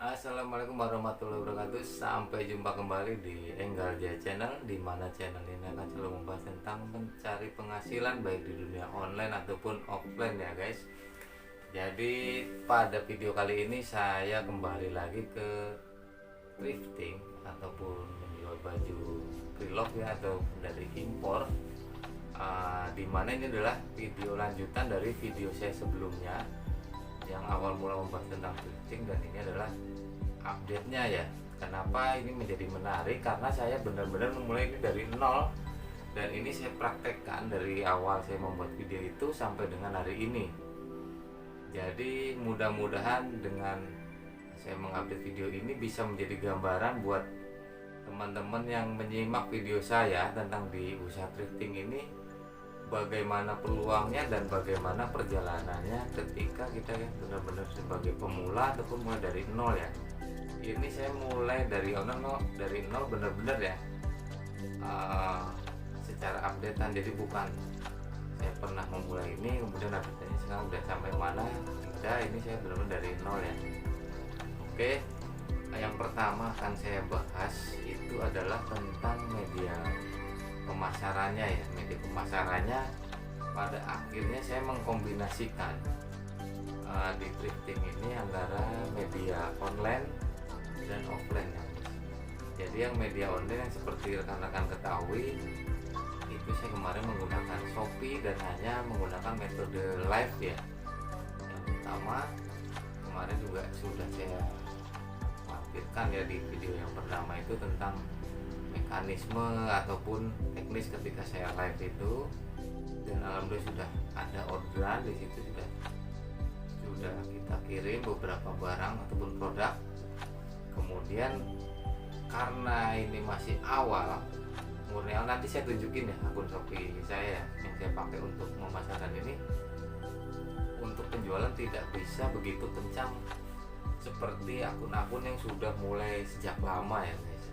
Assalamualaikum warahmatullahi wabarakatuh. Sampai jumpa kembali di Enggarja Channel, di mana channel ini akan selalu membahas tentang mencari penghasilan baik di dunia online ataupun offline ya guys. Jadi pada video kali ini saya kembali lagi ke thrifting ataupun menjual baju pre-love ya, atau dari impor. Dimana ini adalah video lanjutan dari video saya sebelumnya yang awal mula membahas tentang thrifting, dan ini adalah update-nya ya. Kenapa ini menjadi menarik? Karena saya benar-benar memulai ini dari nol, dan ini saya praktekkan dari awal saya membuat video itu sampai dengan hari ini. Jadi mudah-mudahan dengan saya mengupdate video ini bisa menjadi gambaran buat teman-teman yang menyimak video saya tentang di usaha thrifting ini, bagaimana peluangnya dan bagaimana perjalanannya ketika kita benar-benar sebagai pemula ataupun mulai dari nol ya. Ini saya mulai dari nol benar-benar ya, secara updatean. Jadi bukan saya pernah memulai ini kemudian update-nya sekarang udah sampai mana, tidak, ini saya benar-benar dari nol ya. Oke, yang pertama akan saya bahas itu adalah tentang media pemasarannya ya. Media pemasarannya pada akhirnya saya mengkombinasikan di thrifting ini antara media online dan offline ya. Jadi yang media online yang seperti rekan-rekan ketahui itu saya kemarin menggunakan Shopee dan hanya menggunakan metode live ya. Yang pertama kemarin juga sudah saya lampirkan ya di video yang pertama itu tentang mekanisme ataupun teknis ketika saya live itu, dan alhamdulillah sudah ada orderan di situ, sudah kita kirim beberapa barang ataupun produk. Kemudian karena ini masih awal murni, nanti saya tunjukin ya akun Shopee saya yang saya pakai untuk memasarkan ini. Untuk penjualan tidak bisa begitu kencang seperti akun-akun yang sudah mulai sejak lama ya guys.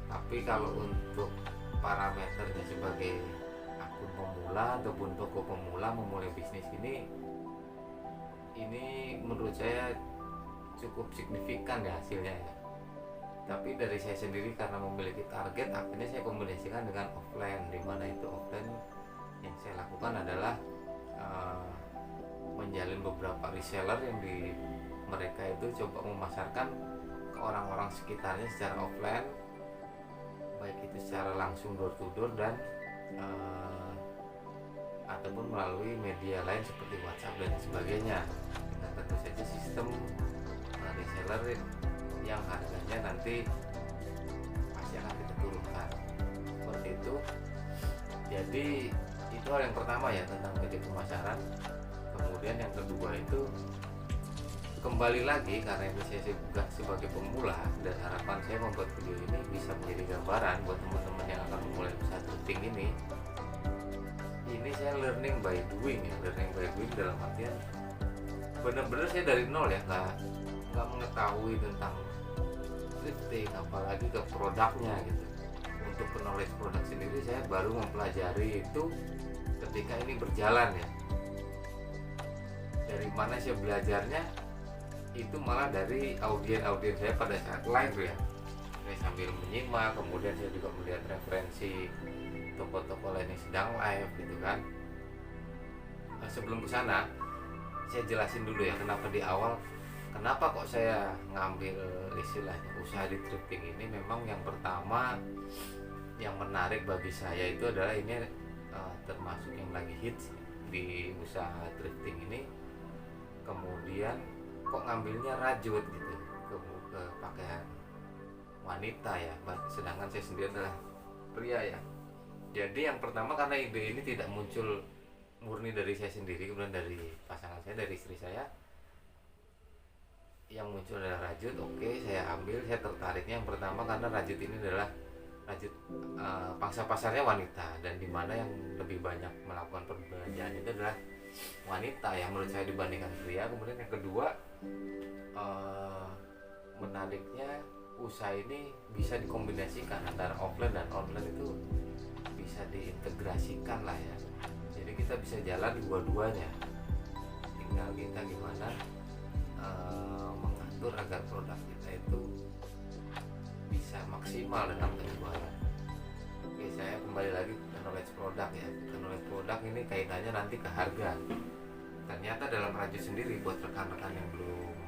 Tapi kalau untuk parameternya sebagai akun pemula ataupun toko pemula memulai bisnis ini menurut saya cukup signifikan ya hasilnya ya. Tapi dari saya sendiri karena memiliki target, akhirnya saya kombinasikan dengan offline, di mana itu offline yang saya lakukan adalah menjalin beberapa reseller yang mereka itu coba memasarkan ke orang-orang sekitarnya secara offline, baik itu secara langsung door to door dan ataupun melalui media lain seperti WhatsApp dan sebagainya, dengan tentu saja sistem reseller yang harganya nanti pasti akan kita turunkan seperti itu. Jadi itu hal yang pertama ya tentang media pemasaran. Kemudian yang kedua itu kembali lagi, karena itu saya juga sebagai pemula dan harapan saya membuat video ini bisa menjadi gambaran buat teman-teman yang akan memulai usaha thrifting ini. Ini saya learning by doing ya, learning by doing dalam artian benar-benar saya dari nol ya, nggak mengetahui tentang thrifting apalagi ke produknya gitu. Untuk knowledge produk sendiri saya baru mempelajari itu ketika ini berjalan ya. Dari mana saya belajarnya? Itu malah dari audien saya pada saat live ya. Saya sambil menyimak, kemudian saya juga melihat referensi toko-toko lain yang sedang live gitu kan. Sebelum ke sana saya jelasin dulu ya kenapa di awal, kenapa kok saya ngambil istilahnya usaha di thrifting ini. Memang yang pertama yang menarik bagi saya itu adalah ini termasuk yang lagi hits di usaha thrifting ini. Kemudian kok ngambilnya rajut gitu ke pakaian wanita ya, sedangkan saya sendiri adalah pria ya. Jadi yang pertama karena ide ini tidak muncul murni dari saya sendiri, kemudian dari pasangan saya, dari istri saya, yang muncul adalah rajut. Oke, saya ambil, saya tertariknya yang pertama karena rajut ini adalah rajut pangsa pasarnya wanita, dan dimana yang lebih banyak melakukan perbelanjaan itu adalah wanita ya menurut saya dibandingkan pria. Kemudian yang kedua, menariknya usaha ini bisa dikombinasikan antara offline dan online, itu bisa diintegrasikan lah ya. Jadi kita bisa jalan dua-duanya, tinggal kita gimana mengatur mengatur agar produk kita itu bisa maksimal dalam penjualan. Oke, saya kembali lagi ke knowledge produk ya. Ke knowledge produk ini kaitannya nanti ke harga. Ternyata dalam rajut sendiri buat rekan-rekan yang belum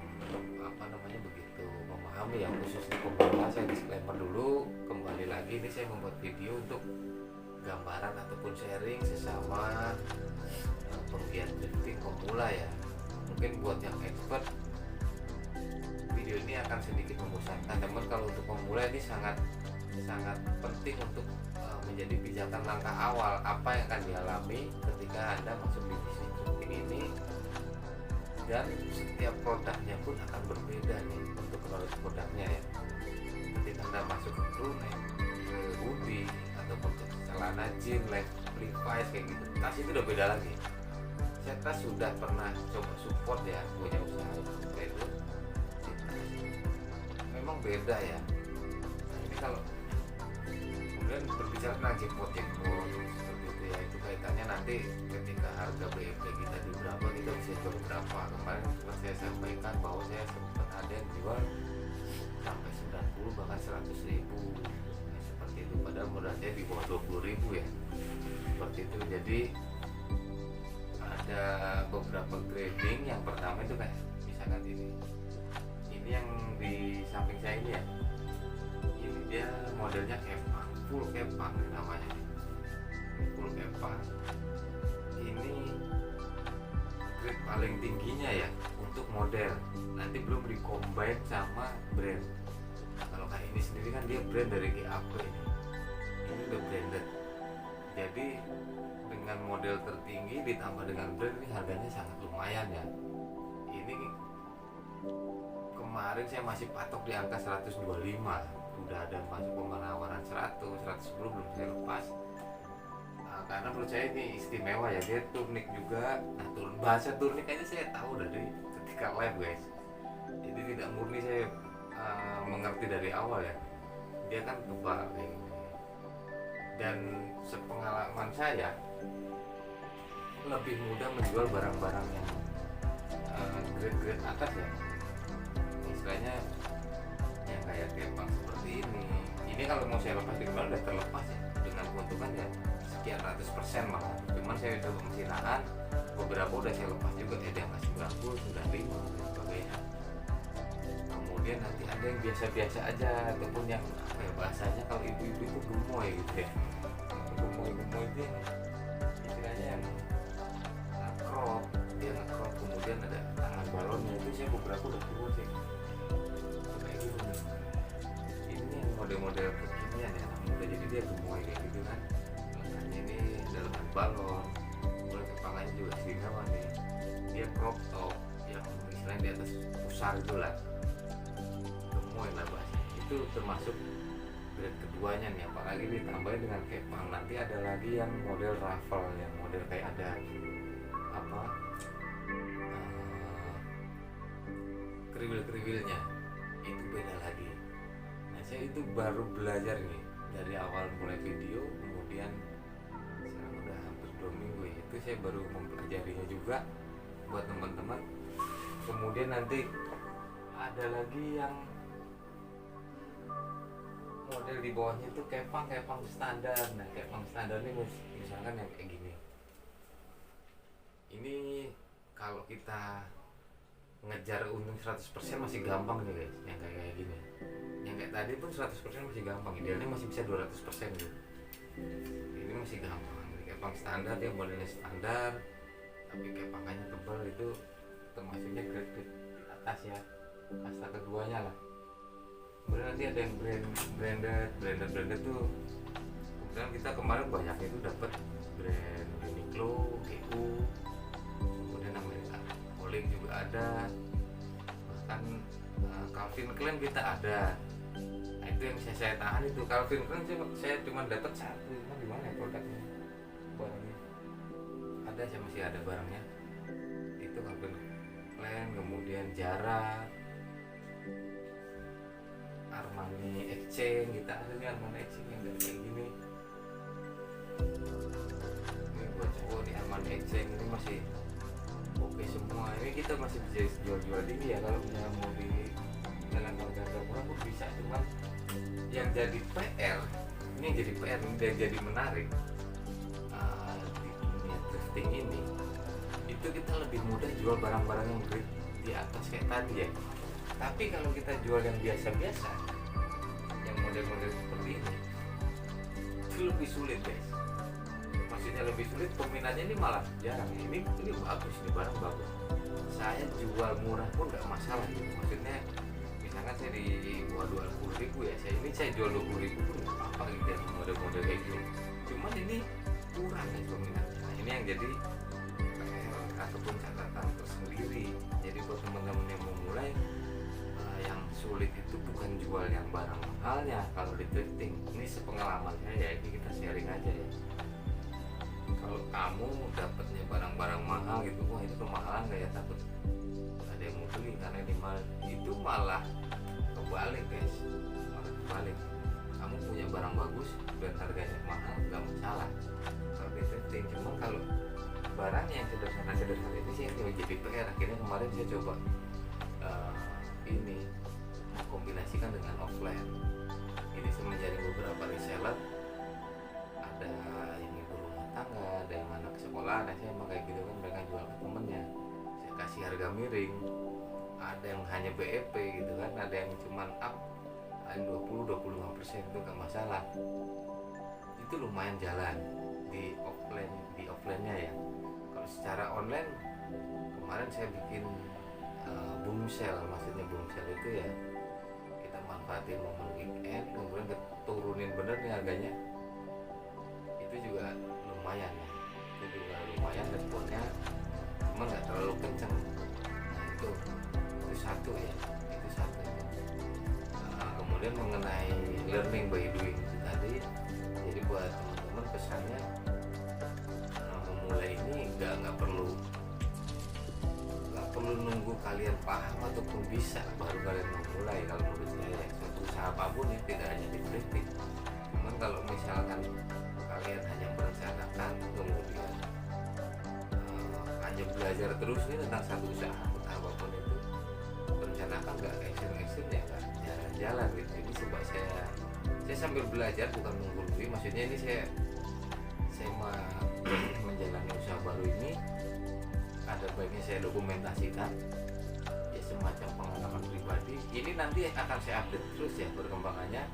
begitu memahami ya, khusus di pemula, saya disclaimer dulu. Kembali lagi, ini saya membuat video untuk gambaran ataupun sharing sesama penggiat drifting pemula ya. Mungkin buat yang expert video ini akan sedikit membosankan, namun kalau untuk pemula ini sangat penting untuk menjadi pijakan langkah awal apa yang akan dialami ketika Anda masuk di bisnis drifting ini. Dan setiap produknya pun akan berbeda nih untuk knowledge produknya ya. Ketika Anda masuk ke crewneck, ke hoodie, ataupun ke celana jeans, Levi's kayak gitu, tas itu udah beda lagi. Saya tas sudah pernah coba support ya, punya usaha kayak itu, memang beda ya. Nah, ini kalau kemudian berbicara tentang jackpot seperti itu ya, itu kaitannya nanti ketika harga BEP kita di berapa, kita bisa jual berapa. Kemarin sempat saya sampaikan bahwa saya sempat ada yang jual sampai 90 bahkan 100 ribu ya, seperti itu, padahal modalnya di bawah 20 ribu ya, seperti itu. Jadi ada beberapa grading. Yang pertama itu kayak misalkan ini yang di samping saya ini ya, ini dia modelnya kepang, full kepang namanya, full kepang. Ini grade paling tingginya ya untuk model, nanti belum di-combine sama brand. Kalau kayak ini sendiri kan dia brand dari GAP, ini udah branded. Jadi dengan model tertinggi ditambah dengan brand, ini harganya sangat lumayan ya. Ini kemarin saya masih patok di angka 125, udah ada masuk penawaran 110 belum saya lepas. Karena menurut saya ini istimewa ya, dia turnik juga. Nah, bahasa turnik aja saya tahu dari ketika live guys, jadi tidak murni saya mengerti dari awal ya, dia kan tebal kayak gini. Dan sepengalaman saya lebih mudah menjual barang-barang yang grade-grade atas ya, istilahnya yang kayak kepang seperti ini kalau mau saya lepas di kepala udah terlepas ya, dengan keuntungan ya sekian ratus persen malah. Cuman saya coba mesinaan, beberapa udah saya lepas juga ya, dia masih 90, 95 dan sebagainya. Kemudian nanti ada yang biasa-biasa aja, ataupun yang apa ya bahasanya, kalau ibu-ibu itu gemoy gitu ya, gemoy itu yang istilahnya yang crop, dia nge-crop, kemudian ada tangan balonnya. Itu saya beberapa udah keluar sih kayak gitu nih. Ini yang model-model kekinian ya, mudah, jadi dia gemoy kayak gitu kan. Ini dalaman balon, mulai kepangannya juga istimewa nih, dia crop top yang istilahnya di atas pusar itu lah, gemoy lah bahasanya. Itu termasuk grade keduanya nih, apalagi ditambahin dengan kepang. Nanti ada lagi yang model raffle, yang model kayak ada apa kriwil-kriwilnya, itu beda lagi. Nah, saya itu baru belajar nih dari awal mulai video, kemudian sekarang udah hampir 2 minggu ya, itu saya baru mempelajarinya juga buat teman-teman. Kemudian nanti ada lagi yang model di bawahnya itu kepang standar. Nah, kepang standar ini misalkan yang kayak gini, ini kalau kita ngejar untung 100% masih gampang nih guys, yang kayak gini. Yang kayak tadi pun 100% masih gampang, idealnya masih bisa 200% gitu. Ini masih gampang. Kepang standar, dia modelnya standar, tapi kepangannya tebal, itu termasuknya grade di atas ya, kasta keduanya lah. Kemudian nanti ada yang branded tuh. Kemudian kita kemarin banyak itu dapat brand Uniqlo, GU, kemudian Amerika Calvin juga ada, bahkan Calvin Klein kita ada. Nah, itu yang saya tahan itu Calvin Klein, saya cuma dapat satu. Di mana ya produknya, barangnya ada, saya masih ada barangnya itu Calvin Klein. Kemudian Zara, Armani Exchange kita ada nih, Armani Exchange yang kayak gini. Ini buat cowok di Armani Exchange ini masih oke semua. Ini kita masih bisa jual-jual tinggi ya kalau punya mau di jadi PR, ini yang jadi PR ini dan jadi menarik di dunia thrifting ini, itu kita lebih mudah jual barang-barang yang grade di atas kayak tadi ya. Tapi kalau kita jual yang biasa-biasa, yang model-model seperti ini, itu lebih sulit guys. Maksudnya lebih sulit, peminatnya ini malah jarang. Ini bagus, ini barang bagus. Saya jual murah pun nggak masalah gitu. Maksudnya misalkan saya di bawah 20.000 ya, saya jual 20.000 pun nggak apa gitu ya, model-model kayak gini. Cuman ini kurang guys peminatnya. Nah, ini yang jadi PR ataupun catatan tersendiri. Jadi buat teman-teman yang mau mulai, yang sulit itu bukan jual yang barang mahalnya kalau di thrifting. Ini sepengalaman saya, ini kita sharing aja ya. Kalau kamu dapatnya barang-barang mahal gitu, wah itu kemahalan nggak ya, takut ada yang mau beli karena ini mahal, itu malah kebalik guys, malah kebalik. Kamu punya barang bagus dan harganya mahal nggak masalah kalau di thrifting. Cuma kalau barangnya yang sederhana ini sih yang jadi PR. Akhirnya kemarin saya coba ini kombinasikan dengan offline. Ini saya mencari beberapa reseller, ada yang ibu rumah tangga, ada yang anak sekolah. Nah saya emang kayak gitu kan, mereka jual ke temennya, saya kasih harga miring. Ada yang hanya BEP gitu kan, ada yang cuman up 20-25% itu gak masalah. Itu lumayan jalan di offline-nya ya. Kalau secara online kemarin saya bikin boom sale. Maksudnya boom sale itu ya kita manfaatin momen weekend, kemudian turunin bener nih harganya. Itu juga lumayan ya, itu juga lumayan responnya, cuma nggak terlalu kenceng. Nah itu satu ya, itu satu. Kemudian mengenai learning by doing itu tadi, jadi buat teman-teman pesannya, memulai ini nggak perlu nunggu kalian paham ataupun bisa baru kalian memulai. Kalau menurut saya suatu usaha apapun ya, tidak hanya di thrifting. Cuman kalau misalkan kalian hanya merencanakan kemudian hanya belajar terus nih tentang satu usaha apapun itu, merencanakan nggak action ya nggak jalan-jalan gitu. Ini coba saya sambil belajar, bukan menggurui. Maksudnya ini saya menjalani usaha baru ini, ada baiknya saya dokumentasikan ya, semacam pengalaman pribadi. Ini nanti akan saya update terus ya perkembangannya.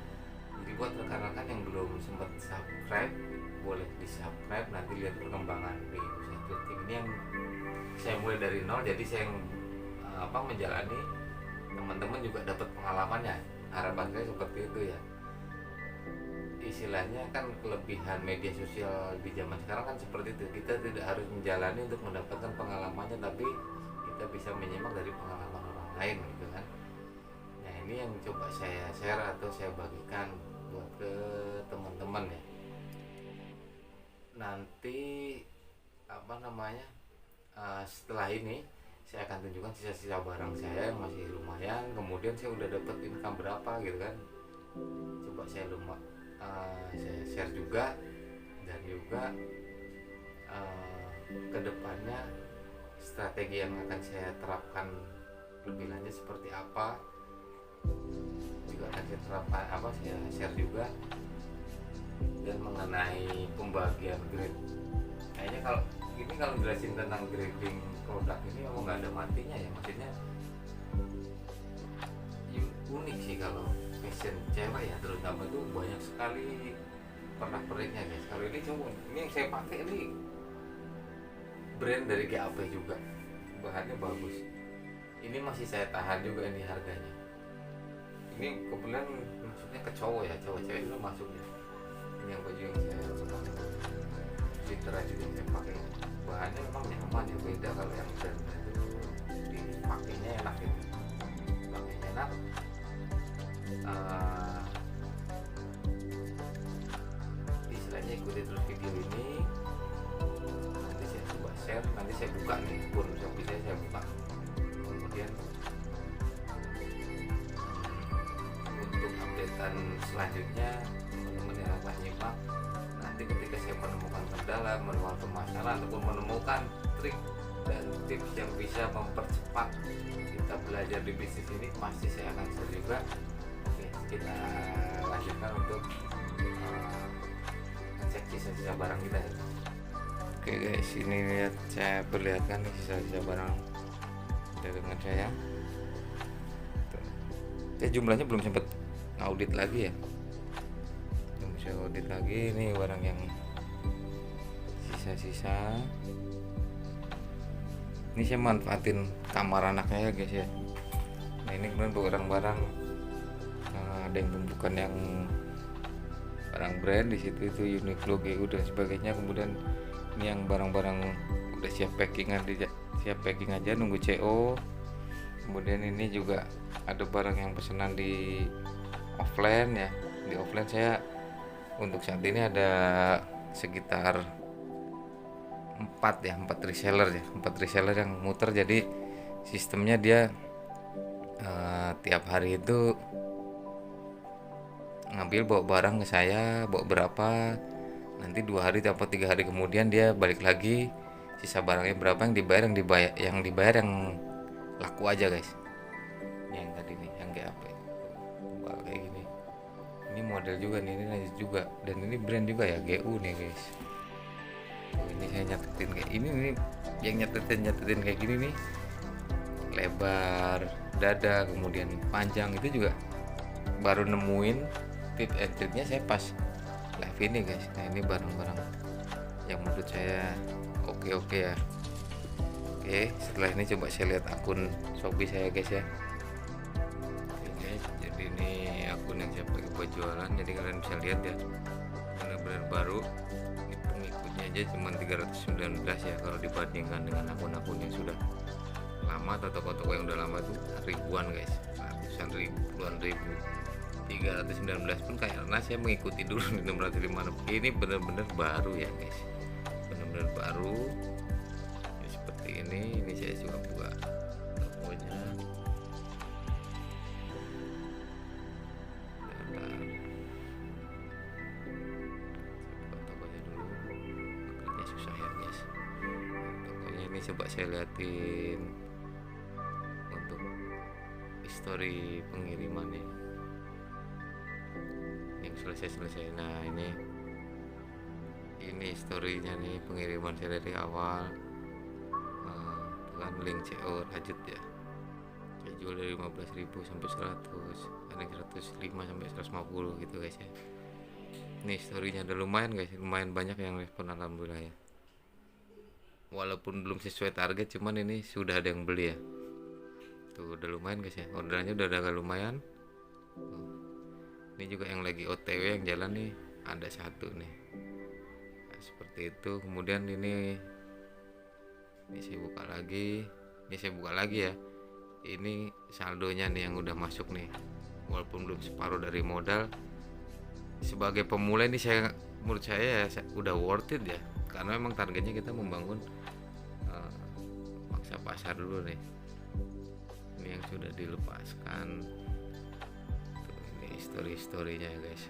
Jadi buat rekan-rekan yang belum sempat subscribe, boleh di subscribe, nanti lihat perkembangan di usaha thrifting ini yang saya mulai dari nol. Jadi saya menjalani, teman-teman juga dapat pengalamannya. Harapan saya seperti itu ya. Istilahnya kan kelebihan media sosial di zaman sekarang kan seperti itu, kita tidak harus menjalani untuk mendapatkan pengalamannya, tapi kita bisa menyimak dari pengalaman orang lain gitu kan. Nah ini yang coba saya share atau saya bagikan buat ke teman-teman ya. Nanti setelah ini saya akan tunjukkan sisa-sisa barang saya yang masih lumayan, kemudian saya udah dapat income berapa gitu kan. Coba saya share juga, dan juga kedepannya strategi yang akan saya terapkan lebih lanjut seperti apa juga akan saya terapkan, saya share juga. Dan mengenai pembagian grade, kayaknya kalau jelasin tentang grading produk ini memang nggak ada matinya ya. Maksudnya unik sih kalau fashion cewek ya, terutama itu banyak sekali pernak-perniknya guys. Kalau ini cowok, ini yang saya pakai ini brand dari GAP juga, bahannya bagus. Ini masih saya tahan juga ini harganya. Ini kebetulan maksudnya ke cowok ya, cewek juga masuk ya. Ini yang baju yang saya Citra juga yang saya pakai, bahannya memang nyaman ya, beda kalau yang brand itu dipakainya enak gitu, pakainya enak. Istilahnya ikuti terus video ini, nanti saya coba share, nanti saya buka nih akun Shopee saya buka. Kemudian untuk updatean selanjutnya, teman-teman yang akan nyimak, nanti ketika saya menemukan kendala, menemukan permasalahan, ataupun menemukan trik dan tips yang bisa mempercepat kita belajar di bisnis ini, pasti saya akan share juga. Oke, kita lanjutkan. gunakan untuk ngecek sisa-sisa barang kita ya. Oke guys, ini lihat saya perlihatkan nih sisa-sisa barang dagangan saya. Jumlahnya belum sempat audit lagi ya, belum bisa audit lagi. Ini barang yang sisa-sisa. Ini saya manfaatin kamar anaknya ya guys ya. Nah ini kemudian barang-barang ada yang bukan yang barang brand di situ, itu Uniqlo, GU dan sebagainya. Kemudian ini yang barang-barang udah siap packing aja nunggu CO. Kemudian ini juga ada barang yang pesanan di offline ya. Di offline saya untuk saat ini ada sekitar 4 reseller yang muter. Jadi sistemnya dia tiap hari itu ngambil bawa barang ke saya, bawa berapa, nanti 2 hari atau 3 hari kemudian dia balik lagi, sisa barangnya berapa yang dibayar yang laku aja guys. Ini yang tadi nih, yang GAP kayak gini. Ini model juga nih, ini lanjut juga, dan ini brand juga ya, GU nih guys. Ini saya nyatetin kayak ini nih, yang nyatetin kayak gini nih, lebar dada kemudian panjang, itu juga baru nemuin tip and triknya saya pas live ini guys. Nah ini barang-barang yang menurut saya oke ya. Oke, setelah ini coba saya lihat akun Shopee saya guys ya. Oke guys, jadi ini akun yang saya pakai buat jualan, jadi kalian bisa lihat ya, benar-benar baru. Ini pengikutnya aja cuma 319 ya, kalau dibandingkan dengan akun-akun yang sudah lama atau toko-toko yang udah lama tuh ribuan guys, ratusan ribu, puluhan ribu. 319 pun karena saya mengikuti dulu di 656. Ini benar-benar baru ya guys, benar-benar baru ya, seperti ini saya juga buka tokonya. Tokonya dulu, kliknya susah ya guys. Tokonya ini coba saya liatin untuk history pengirimannya yang selesai. Nah ini historinya nih, pengiriman saya dari awal. Kan link CO rajut ya, saya jual dari 15.000 sampai 100, ada 105 sampai 150 gitu guys ya. Ini historinya udah lumayan guys, lumayan banyak yang respon alhamdulillah ya. Walaupun belum sesuai target, cuman ini sudah ada yang beli ya. Tuh udah lumayan guys ya, orderannya udah agak lumayan. Ini juga yang lagi OTW yang jalan nih, ada satu nih. Nah, seperti itu. Kemudian ini saya buka lagi ya. Ini saldonya nih yang udah masuk nih, walaupun belum separuh dari modal. Sebagai pemula ini menurut saya ya udah worth it ya, karena memang targetnya kita membangun pangsa pasar dulu nih. Ini yang sudah dilepaskan. Story-storynya ya guys.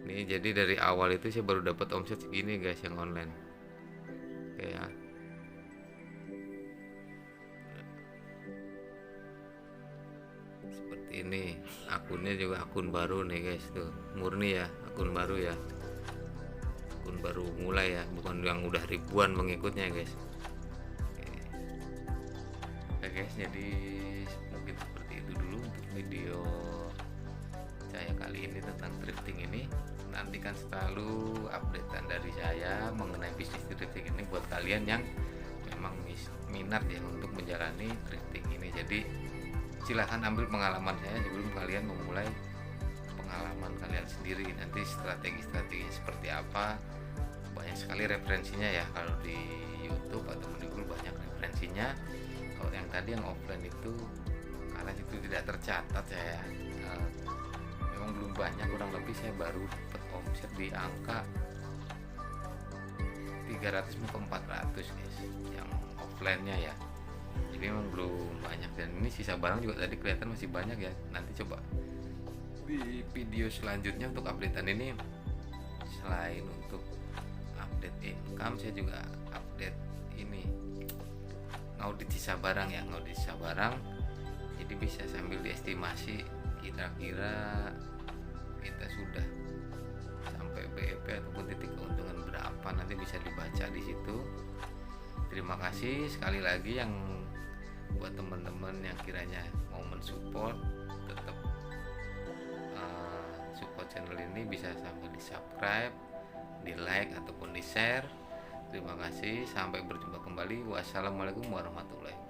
Ini jadi dari awal itu saya baru dapat omset segini guys yang online. Oke ya. Seperti ini. Akunnya juga akun baru nih guys tuh. Murni ya, akun baru ya. Akun baru mulai ya, bukan yang udah ribuan pengikutnya guys. Oke guys, jadi mungkin seperti itu dulu untuk video saya kali ini tentang thrifting ini. Nantikan selalu updatean dari saya mengenai bisnis thrifting ini buat kalian yang memang minat ya untuk menjalani thrifting ini. Jadi silahkan ambil pengalaman saya sebelum kalian memulai pengalaman kalian sendiri. Nanti strategi-strateginya seperti apa, banyak sekali referensinya ya. Kalau di YouTube atau di Google banyak referensinya. Kalau yang tadi yang offline itu karena itu tidak tercatat saya memang belum banyak, kurang lebih saya baru dapat omset di angka 300 ke 400 guys yang offline-nya ya. Jadi memang belum banyak, dan ini sisa barang juga tadi kelihatan masih banyak ya. Nanti coba di video selanjutnya untuk updatean ini, selain untuk update income, saya juga update ini ngaudit sisa barang ya, ngaudit sisa barang. Jadi bisa sambil diestimasi kira-kira kita sudah sampai BEP ataupun titik keuntungan berapa, nanti bisa dibaca di situ. Terima kasih sekali lagi yang buat teman-teman yang kiranya mau mensupport, tetap support channel ini bisa sampai di subscribe, di like ataupun di share. Terima kasih, sampai berjumpa kembali. Wassalamualaikum warahmatullahi wabarakatuh.